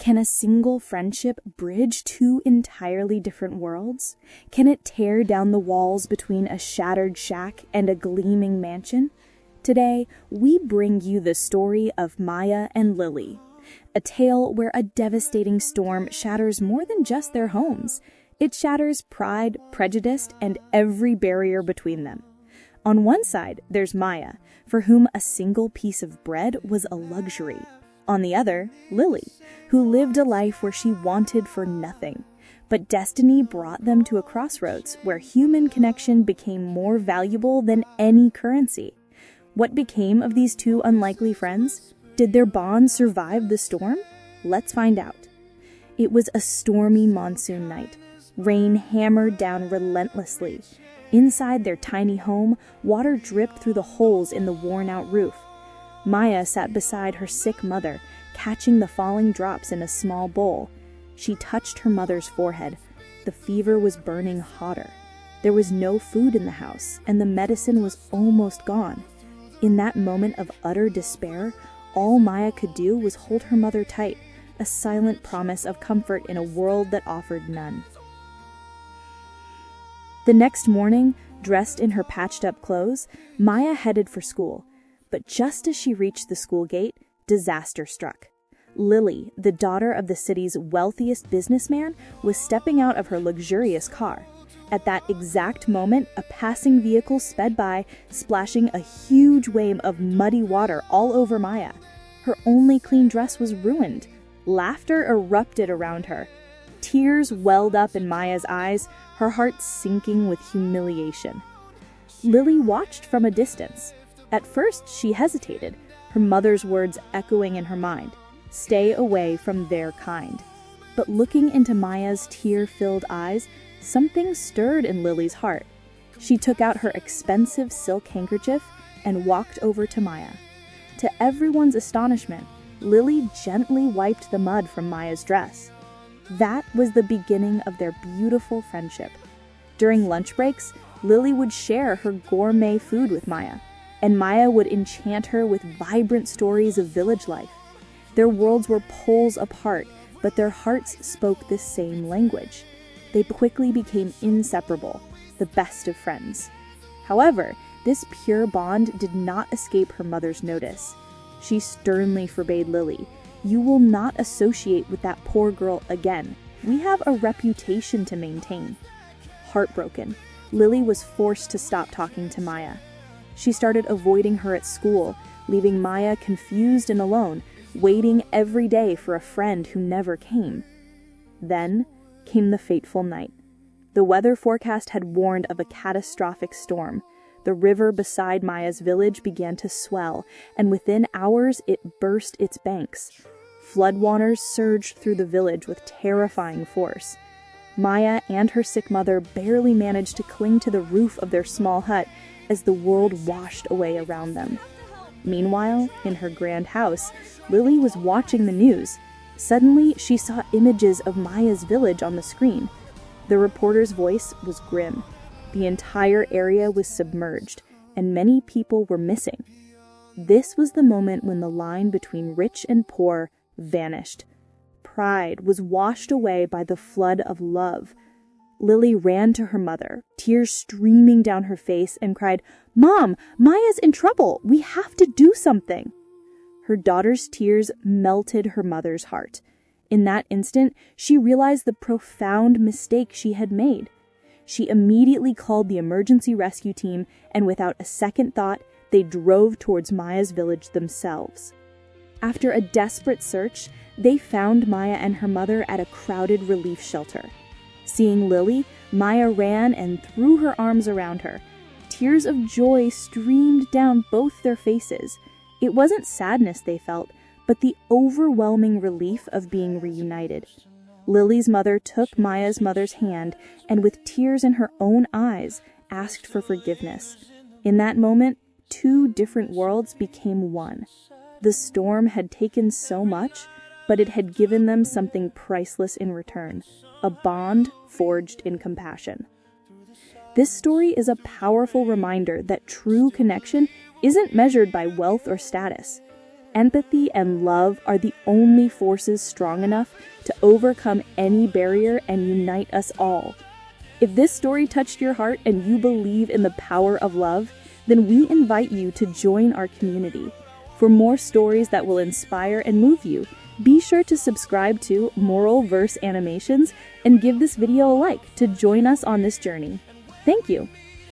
Can a single friendship bridge two entirely different worlds? Can it tear down the walls between a shattered shack and a gleaming mansion? Today, we bring you the story of Maya and Lily, a tale where a devastating storm shatters more than just their homes. It shatters pride, prejudice, and every barrier between them. On one side, there's Maya, for whom a single piece of bread was a luxury. On the other, Lily, who lived a life where she wanted for nothing. But destiny brought them to a crossroads where human connection became more valuable than any currency. What became of these two unlikely friends? Did their bond survive the storm? Let's find out. It was a stormy monsoon night. Rain hammered down relentlessly. Inside their tiny home, water dripped through the holes in the worn-out roof. Maya sat beside her sick mother, catching the falling drops in a small bowl. She touched her mother's forehead. The fever was burning hotter. There was no food in the house, and the medicine was almost gone. In that moment of utter despair, all Maya could do was hold her mother tight, a silent promise of comfort in a world that offered none. The next morning, dressed in her patched-up clothes, Maya headed for school. But just as she reached the school gate, disaster struck. Lily, the daughter of the city's wealthiest businessman, was stepping out of her luxurious car. At that exact moment, a passing vehicle sped by, splashing a huge wave of muddy water all over Maya. Her only clean dress was ruined. Laughter erupted around her. Tears welled up in Maya's eyes, her heart sinking with humiliation. Lily watched from a distance. At first, she hesitated, her mother's words echoing in her mind, "Stay away from their kind." But looking into Maya's tear-filled eyes, something stirred in Lily's heart. She took out her expensive silk handkerchief and walked over to Maya. To everyone's astonishment, Lily gently wiped the mud from Maya's dress. That was the beginning of their beautiful friendship. During lunch breaks, Lily would share her gourmet food with Maya, and Maya would enchant her with vibrant stories of village life. Their worlds were poles apart, but their hearts spoke the same language. They quickly became inseparable, the best of friends. However, this pure bond did not escape her mother's notice. She sternly forbade Lily, "You will not associate with that poor girl again. We have a reputation to maintain." Heartbroken, Lily was forced to stop talking to Maya. She started avoiding her at school, leaving Maya confused and alone, waiting every day for a friend who never came. Then came the fateful night. The weather forecast had warned of a catastrophic storm. The river beside Maya's village began to swell, and within hours it burst its banks. Floodwaters surged through the village with terrifying force. Maya and her sick mother barely managed to cling to the roof of their small hut as the world washed away around them. Meanwhile, in her grand house, Lily was watching the news. Suddenly, she saw images of Maya's village on the screen. The reporter's voice was grim. The entire area was submerged, and many people were missing. This was the moment when the line between rich and poor vanished. Pride was washed away by the flood of love. Lily ran to her mother, tears streaming down her face, and cried, "Mom, Maya's in trouble! We have to do something!" Her daughter's tears melted her mother's heart. In that instant, she realized the profound mistake she had made. She immediately called the emergency rescue team, and without a second thought, they drove towards Maya's village themselves. After a desperate search, they found Maya and her mother at a crowded relief shelter. Seeing Lily, Maya ran and threw her arms around her. Tears of joy streamed down both their faces. It wasn't sadness they felt, but the overwhelming relief of being reunited. Lily's mother took Maya's mother's hand and, with tears in her own eyes, asked for forgiveness. In that moment, two different worlds became one. The storm had taken so much, but it had given them something priceless in return, a bond forged in compassion. This story is a powerful reminder that true connection isn't measured by wealth or status. Empathy and love are the only forces strong enough to overcome any barrier and unite us all. If this story touched your heart and you believe in the power of love, then we invite you to join our community. For more stories that will inspire and move you, be sure to subscribe to Moral Verse Animations and give this video a like to join us on this journey. Thank you.